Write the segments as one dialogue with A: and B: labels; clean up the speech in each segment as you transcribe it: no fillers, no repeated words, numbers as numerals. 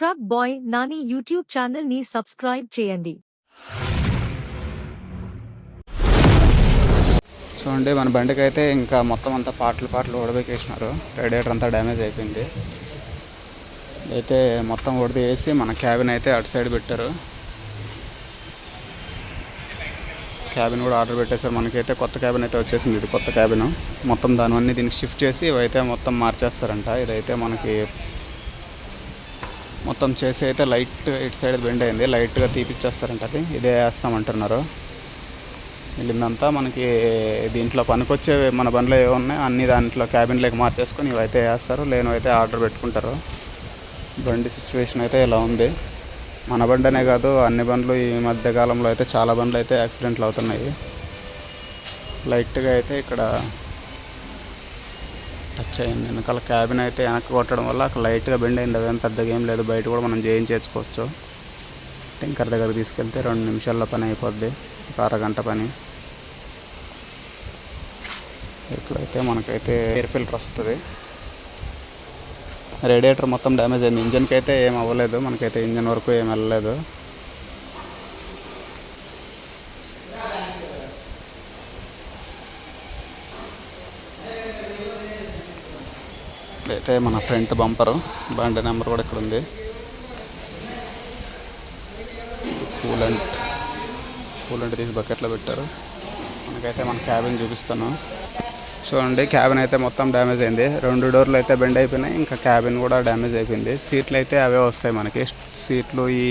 A: Truck boy Nani YouTube channel ని subscribe చేయండి.
B: చూడండి, మన బండికి అయితే ఇంకా మొత్తం అంతా పాటలు ఓడబెక్కేసినారు. రేడియేటర్ అంతా డ్యామేజ్ అయిపోయింది. అయితే మొత్తం వేసి మన క్యాబిన్ అయితే అటు సైడ్ పెట్టారు. క్యాబిన్ కూడా ఆర్డర్ పెట్టేశారు. మనకైతే కొత్త క్యాబిన్ అయితే వచ్చేసింది. ఇది కొత్త క్యాబిన్. మొత్తం దానివన్నీ దీనికి షిఫ్ట్ చేసి ఇవైతే మొత్తం మార్చేస్తారంట. ఇదైతే మనకి మొత్తం చేసి అయితే లైట్ ఇటు సైడ్ బెండ్ అయింది, లైట్గా తీపిచ్చేస్తారంట. అది ఇదే వేస్తామంటున్నారు. వీళ్ళంతా మనకి దీంట్లో పనికొచ్చే మన బండ్లో ఏమున్నాయి అన్నీ దాంట్లో క్యాబిన్లోకి మార్చేసుకొని ఇవైతే వేస్తారు, లేనివైతే ఆర్డర్ పెట్టుకుంటారు. బండి సిచ్యువేషన్ అయితే ఇలా ఉంది. మన బండి అనే కాదు, అన్ని బండ్లు ఈ మధ్యకాలంలో అయితే చాలా బండ్లు అయితే యాక్సిడెంట్లు అవుతున్నాయి. లైట్గా అయితే ఇక్కడ టచ్ అయింది. వెనకాల క్యాబిన్ అయితే వెనక్కి కొట్టడం వల్ల అక్కడ లైట్గా బెండ్ అయింది. అదేం పెద్దగా ఏం లేదు. బయట కూడా మనం చేయించేసుకోవచ్చు. టింకర్ దగ్గర తీసుకెళ్తే 2 నిమిషాల్లో పని అయిపోద్ది, ఒక అరగంట పని. ఇక్కడైతే మనకైతే ఎయిర్ ఫిల్టర్ వస్తుంది. రేడియేటర్ మొత్తం డ్యామేజ్ అయింది. ఇంజన్కి అయితే ఏం అవ్వలేదు, మనకైతే ఇంజన్ వరకు ఏం వెళ్ళలేదు. అయితే మన ఫ్రంట్ బంపరు, బండి నెంబర్ కూడా ఇక్కడ ఉంది. కూలెంట్ తీసి బకెట్లో పెట్టారు. మనకైతే మన క్యాబిన్ చూపిస్తాను. చూడండి, క్యాబిన్ అయితే మొత్తం డ్యామేజ్ అయింది. 2 డోర్లు అయితే బెండ్ అయిపోయినాయి, ఇంకా క్యాబిన్ కూడా డ్యామేజ్ అయిపోయింది. సీట్లు అయితే అవే వస్తాయి మనకి. సీట్లు ఈ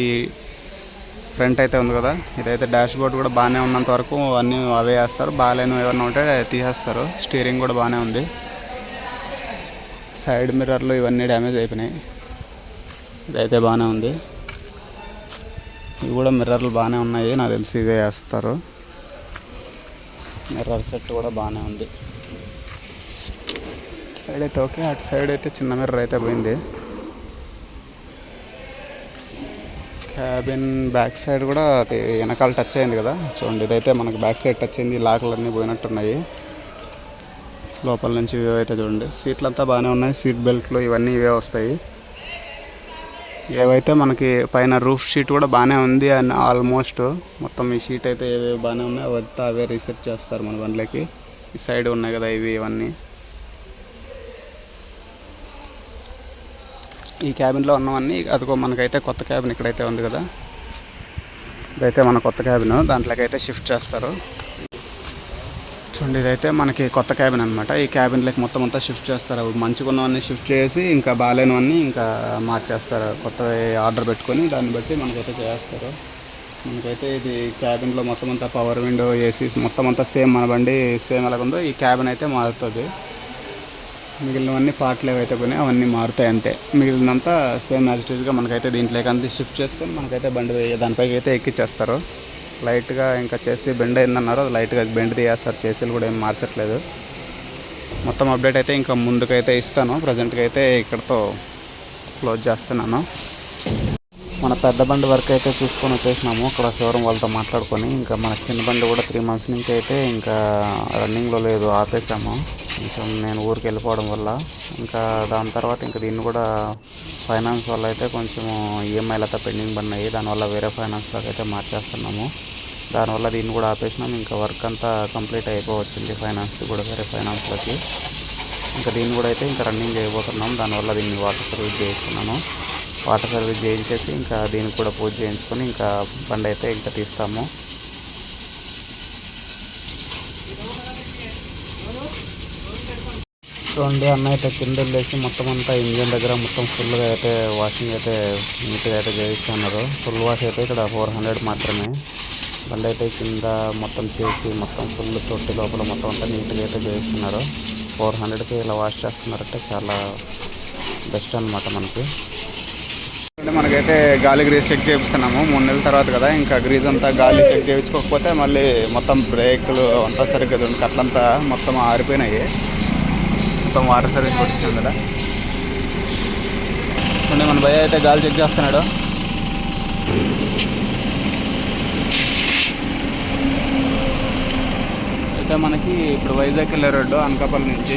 B: ఫ్రంట్ అయితే ఉంది కదా, ఇదైతే డాష్ బోర్డ్ కూడా బాగానే ఉన్నంత వరకు అన్నీ అవే వేస్తారు. బాగాలేని ఏమన్నా ఉంటే తీసేస్తారు. స్టీరింగ్ కూడా బాగానే ఉంది. సైడ్ మిర్రర్లు ఇవన్నీ డ్యామేజ్ అయిపోయినాయి. ఇదైతే బాగానే ఉంది. ఇవి కూడా మిర్రర్లు బాగానే ఉన్నాయి, నాకు తెలిసి ఇవే వేస్తారు. మిర్రర్ సెట్ కూడా బాగానే ఉంది. సైడ్ అయితే ఓకే, అటు సైడ్ అయితే చిన్న మిర్రర్ అయితే పోయింది. క్యాబిన్ బ్యాక్ సైడ్ కూడా అది వెనకాల టచ్ అయింది కదా, చూడండి. ఇదైతే మనకు బ్యాక్ సైడ్ టచ్ అయింది. లాకులన్నీ పోయినట్టున్నాయి. లోపల నుంచి ఇవే అయితే చూడండి. సీట్లు అంతా బాగానే ఉన్నాయి. సీట్ బెల్ట్లు ఇవన్నీ ఇవే వస్తాయి. ఏవైతే మనకి పైన రూఫ్ షీట్ కూడా బాగానే ఉంది అని ఆల్మోస్ట్ మొత్తం ఈ షీట్ అయితే ఏవేవి బాగానే ఉన్నాయి, అవంతా అవే రీసెట్ చేస్తారు మన బండ్లకి. ఈ సైడ్ ఉన్నాయి కదా ఇవన్నీ. ఈ క్యాబిన్లో ఉన్నవన్నీ అదిగో మనకైతే కొత్త క్యాబిన్ ఇక్కడైతే ఉంది కదా, ఇదైతే మన కొత్త క్యాబిన్. దాంట్లోకి అయితే షిఫ్ట్ చేస్తారు. చూడండి, ఇదైతే మనకి కొత్త క్యాబిన్ అనమాట. ఈ క్యాబిన్లోకి మొత్తం అంతా షిఫ్ట్ చేస్తారు. మంచిగా ఉన్నవన్నీ షిఫ్ట్ చేసి ఇంకా బాగాలేనివన్నీ ఇంకా మార్చేస్తారు. కొత్త ఆర్డర్ పెట్టుకొని దాన్ని బట్టి మనకైతే చేస్తారు. మనకైతే ఇది క్యాబిన్లో మొత్తం అంతా పవర్ విండో, ఏసీ మొత్తం అంతా సేమ్. మన బండి సేమ్ ఎలాగుందో ఈ క్యాబిన్ అయితే మారుతుంది. మిగిలినవన్నీ పార్ట్లు ఏవైతే పోయినాయి అవన్నీ మారుతాయి అంతే. మిగిలినంతా సేమ్ యాజ్ ఇట్ ఈజ్గా మనకైతే దీంట్లోకి అంతా షిఫ్ట్ చేసుకొని మనకైతే బండి దానిపైకి అయితే ఎక్కిచ్చేస్తారు. లైట్గా ఇంకా చేసి బెండ్ అయిందన్నారు, అది లైట్గా బెండ్ తీయేస్తారు. చేసీలు కూడా ఏం మార్చట్లేదు. మొత్తం అప్డేట్ అయితే ఇంకా ముందుకైతే ఇస్తాను. ప్రజెంట్గా అయితే ఇక్కడతో క్లోజ్ చేస్తున్నాను. మన పెద్ద బండి వర్క్ అయితే చూసుకొని వచ్చేసినాము. అక్కడ షోరూమ్ వాళ్ళతో మాట్లాడుకొని ఇంకా మన చిన్న బండి కూడా 3 months నుంచి అయితే ఇంకా రన్నింగ్లో లేదు, ఆపేసాము. కొంచెం నేను ఊరికి వెళ్ళిపోవడం వల్ల. ఇంకా దాని తర్వాత ఇంకా దీన్ని కూడా ఫైనాన్స్ వల్ల అయితే కొంచెం ఈఎంఐలు అయితే పెండింగ్ పడినాయి. దానివల్ల వేరే ఫైనాన్స్లోకి అయితే మార్చేస్తున్నాము. దానివల్ల దీన్ని కూడా ఆపేసినాము. ఇంకా వర్క్ అంతా కంప్లీట్ అయిపోవచ్చింది ఫైనాన్స్కి కూడా, వేరే ఫైనాన్స్లోకి. ఇంకా దీన్ని కూడా అయితే ఇంకా రన్నింగ్ చేయబోతున్నాం. దానివల్ల దీన్ని వాటర్ సర్వీస్ చేయిస్తున్నాను. వాటర్ సర్వీస్ చేయించేసి ఇంకా దీనికి కూడా పూజ చేయించుకొని ఇంకా బండి అయితే ఇంకా తీస్తాము. చూడండి, అన్న అయితే కింద వెళ్ళేసి మొత్తం అంతా ఇంజన్ దగ్గర మొత్తం ఫుల్గా అయితే వాషింగ్ అయితే నీట్గా అయితే చేయిస్తున్నారు. ఫుల్ వాష్ అయితే ఇక్కడ 400 మాత్రమే. బండి అయితే కింద మొత్తం చేసి మొత్తం ఫుల్ తొట్టి లోపల మొత్తం అంతా నీట్గా అయితే చేయిస్తున్నారు. 400కి ఇలా వాష్ చేస్తున్నారంటే చాలా బెస్ట్ అనమాట మనకి. మనకైతే గాలి గ్రీజ్ చెక్ చేయిస్తున్నాము. 3 నెలల తర్వాత కదా, ఇంకా గ్రీజ్ అంతా గాలి చెక్ చేయించుకోకపోతే మళ్ళీ మొత్తం బ్రేకులు అంతా సరిగ్గా కట్లంతా మొత్తం ఆరిపోయినాయి. మొత్తం వాటర్ సర్వీస్ కొట్టించాం కదా. చూడండి, మన భయ్య అయితే గాలి చెక్ చేస్తున్నాడు. అయితే మనకి ఇప్పుడు వైజాగ్ వెళ్ళే రోడ్డు అనకాపల్లి నుంచి